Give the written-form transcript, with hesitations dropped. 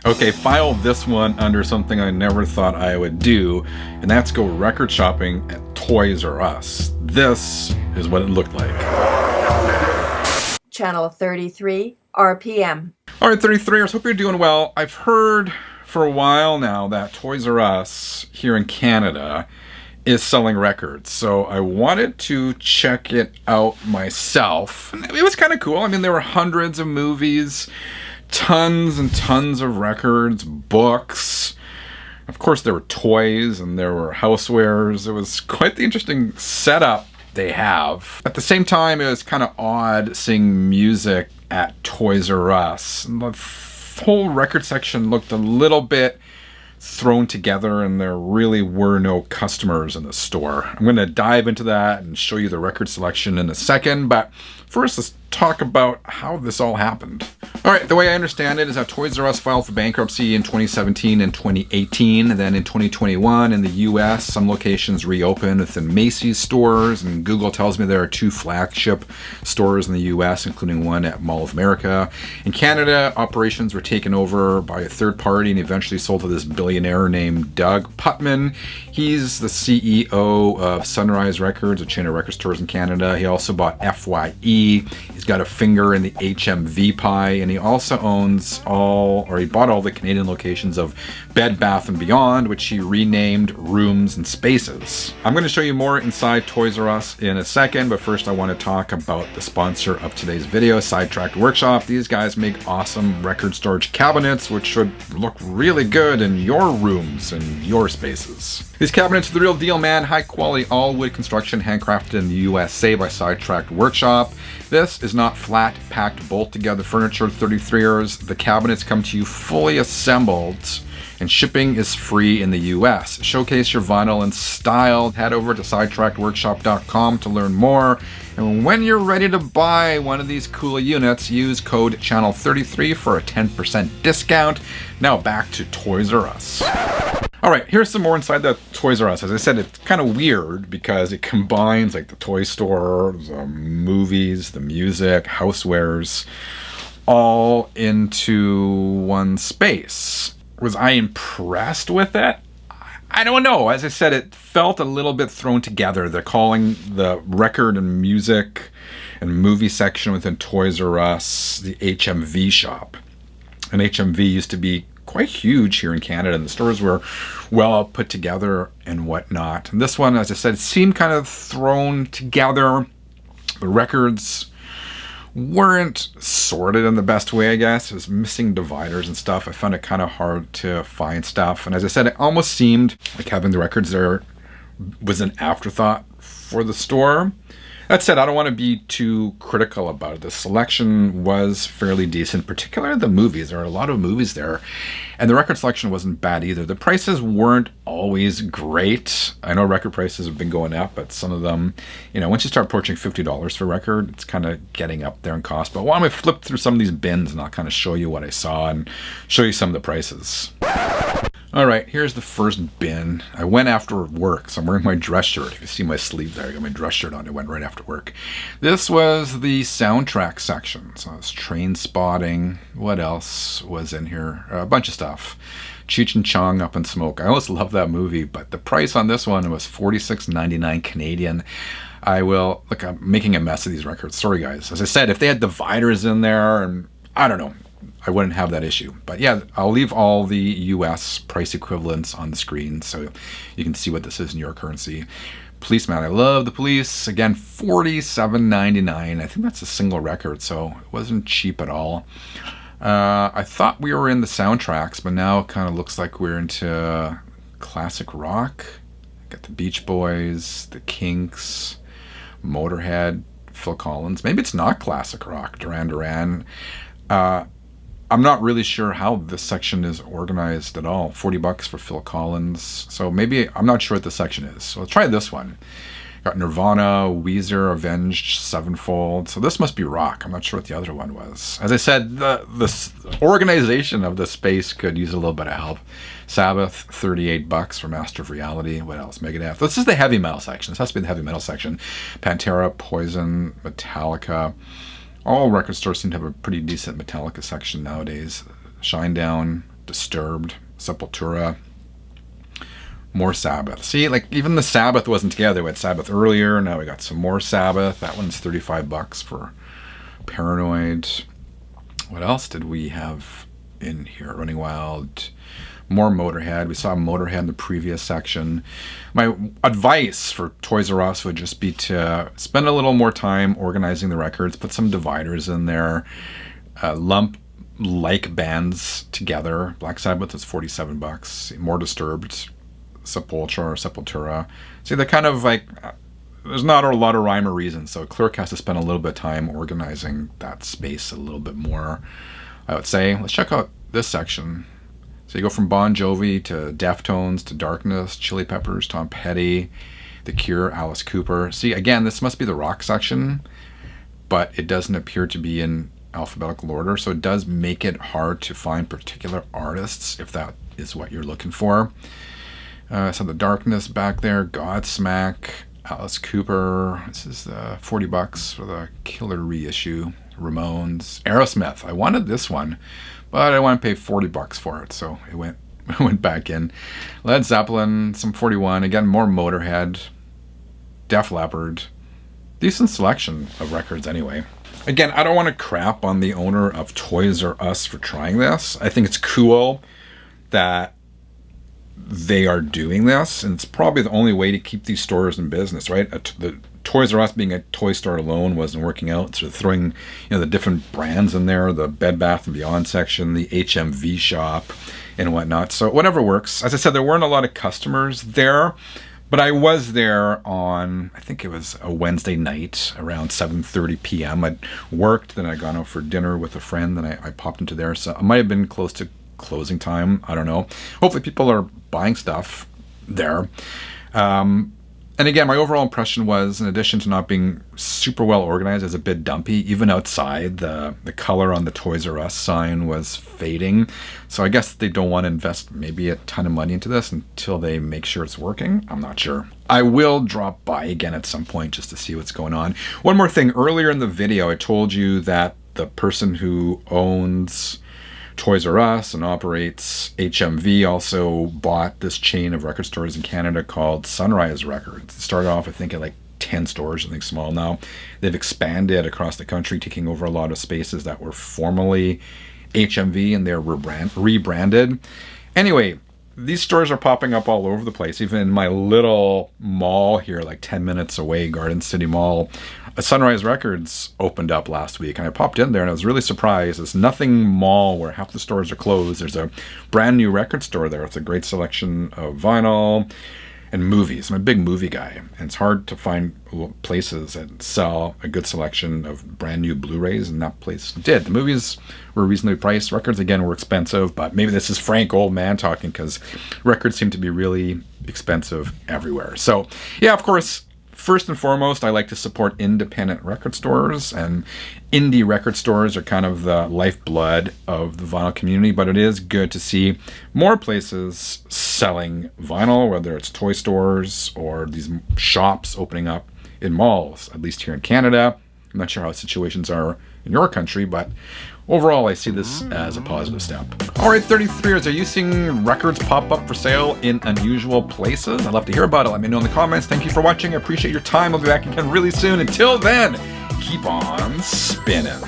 Okay, file this one under something I never thought I would do, and that's go record shopping at Toys R Us. This is what it looked like. Channel 33, RPM. All right, 33ers, hope you're doing well. I've heard for a while now that Toys R Us here in Canada is selling records, so I wanted to check it out myself. And it was kind of cool. I mean, there were hundreds of movies, tons and tons of records, books. Of course, there were toys and there were housewares. It was quite the interesting setup they have. At the same time, it was kind of odd seeing music at Toys R Us. And the whole record section looked a little bit thrown together, and there really were no customers in the store. I'm going to dive into that and show you the record selection in a second, but first let's talk about how this all happened. All right, the way I understand it is that Toys R Us filed for bankruptcy in 2017 and 2018, and then in 2021 in the US, some locations reopened within Macy's stores, and Google tells me there are 2 flagship stores in the US, including one at Mall of America. In Canada, operations were taken over by a third party and eventually sold to this billionaire named Doug Putman. He's the CEO of Sunrise Records, a chain of record stores in Canada. He also bought FYE. He's got a finger in the HMV pie, and he also owns he bought all the Canadian locations of Bed Bath & Beyond, which he renamed Rooms and Spaces. I'm going to show you more inside Toys R Us in a second, but first I want to talk about the sponsor of today's video, Sidetracked Workshop. These guys make awesome record storage cabinets, which should look really good in your rooms and your spaces. These cabinets are the real deal, man. High quality all wood construction, handcrafted in the USA by Sidetracked Workshop. This is not flat, packed, bolt together furniture, 33ers. The cabinets come to you fully assembled, and shipping is free in the US. Showcase your vinyl and style. Head over to sidetrackedworkshop.com to learn more. And when you're ready to buy one of these cool units, use code channel33 for a 10% discount. Now back to Toys R Us. All right, here's some more inside the Toys R Us. As I said, it's kind of weird because it combines like the toy store, the movies, the music, housewares, all into one space. Was I impressed with it? I don't know. As I said, it felt a little bit thrown together. They're calling the record and music and movie section within Toys R Us the HMV shop. And HMV used to be quite huge here in Canada, and the stores were well put together and whatnot. And this one, as I said, seemed kind of thrown together. The records weren't sorted in the best way, I guess. It was missing dividers and stuff. I found it kind of hard to find stuff. And as I said, it almost seemed like having the records there was an afterthought for the store. That said, I don't want to be too critical about it. The selection was fairly decent, particularly the movies. There are a lot of movies there, and the record selection wasn't bad either. The prices weren't always great. I know record prices have been going up, but some of them, once you start approaching $50 for a record, it's kind of getting up there in cost. But why don't we flip through some of these bins, and I'll kind of show you what I saw and show you some of the prices. All right, here's the first bin. I went after work, so I'm wearing my dress shirt. If you see my sleeve there, I got my dress shirt on. I went right after work. This was the soundtrack section. So it's Train Spotting. What else was in here? A bunch of stuff. Cheech and Chong, Up in Smoke. I always love that movie, but the price on this one was $46.99 Canadian. I'm making a mess of these records. Sorry, guys. As I said, if they had dividers in there, and I don't know, I wouldn't have that issue. But yeah, I'll leave all the US price equivalents on the screen so you can see what this is in your currency. Policeman, I love the Police. Again, $47.99. I think that's a single record, so it wasn't cheap at all. I thought we were in the soundtracks, but now it kind of looks like we're into classic rock. Got the Beach Boys, the Kinks, Motorhead, Phil Collins. Maybe it's not classic rock, Duran Duran. I'm not really sure how this section is organized at all. $40 for Phil Collins. So maybe, I'm not sure what this section is. So let's try this one. Got Nirvana, Weezer, Avenged Sevenfold. So this must be rock. I'm not sure what the other one was. As I said, the organization of the space could use a little bit of help. Sabbath, $38 for Master of Reality. What else? Megadeth. This is the heavy metal section. This has to be the heavy metal section. Pantera, Poison, Metallica. All record stores seem to have a pretty decent Metallica section nowadays. Shinedown, Disturbed, Sepultura, more Sabbath. See, like even the Sabbath wasn't together. We had Sabbath earlier. Now we got some more Sabbath. That one's $35 for Paranoid. What else did we have in here? Running Wild. More Motorhead. We saw Motorhead in the previous section. My advice for Toys R Us would just be to spend a little more time organizing the records. Put some dividers in there. Lump like bands together. Black Sabbath is $47. More Disturbed, Sepultura. See, they're kind of like, there's not a lot of rhyme or reason, so Clerk has to spend a little bit of time organizing that space a little bit more, I would say. Let's check out this section. So you go from Bon Jovi to Deftones to Darkness, Chili Peppers, Tom Petty, The Cure, Alice Cooper. See, again, this must be the rock section, but it doesn't appear to be in alphabetical order, so it does make it hard to find particular artists if that is what you're looking for. So the Darkness back there, Godsmack, Alice Cooper. This is the $40 for the Killer reissue. Ramones, Aerosmith. I wanted this one, but I didn't want to pay $40 for it, so it went back in. Led Zeppelin, some 41. Again, more Motorhead, Def Leppard. Decent selection of records anyway. Again, I don't want to crap on the owner of Toys R Us for trying this. I think it's cool that they are doing this, and it's probably the only way to keep these stores in business, right? The Toys R Us being a toy store alone wasn't working out, so throwing the different brands in there, the Bed Bath & Beyond section, the HMV shop, and whatnot. So whatever works. As I said, there weren't a lot of customers there, but I was there on, I think it was a Wednesday night around 7:30 p.m. I'd worked, then I'd gone out for dinner with a friend, then I popped into there. So it might have been close to closing time. I don't know. Hopefully people are buying stuff there. And again, my overall impression was, in addition to not being super well organized, is a bit dumpy. Even outside, the color on the Toys R Us sign was fading. So I guess they don't want to invest maybe a ton of money into this until they make sure it's working. I'm not sure. I will drop by again at some point just to see what's going on. One more thing. Earlier in the video, I told you that the person who owns Toys R Us and operates HMV also bought this chain of record stores in Canada called Sunrise Records. It started off, I think, at like 10 stores, I think small now. They've expanded across the country, taking over a lot of spaces that were formerly HMV, and they're rebranded. Anyway, these stores are popping up all over the place. Even in my little mall here, like 10 minutes away, Garden City Mall, a Sunrise Records opened up last week, and I popped in there and I was really surprised. It's nothing mall where half the stores are closed. There's a brand new record store there. It's a great selection of vinyl and movies. I'm a big movie guy, and it's hard to find places that sell a good selection of brand new Blu-rays, and that place did. The movies were reasonably priced. Records, again, were expensive, but maybe this is Frank Old Man talking, because records seem to be really expensive everywhere. So, yeah, of course, first and foremost, I like to support independent record stores, and indie record stores are kind of the lifeblood of the vinyl community, but it is good to see more places selling vinyl, whether it's toy stores or these shops opening up in malls, at least here in Canada. I'm not sure how situations are in your country, but overall, I see this as a positive step. All right, 33ers, are you seeing records pop up for sale in unusual places? I'd love to hear about it. Let me know in the comments. Thank you for watching. I appreciate your time. I'll be back again really soon. Until then, keep on spinning.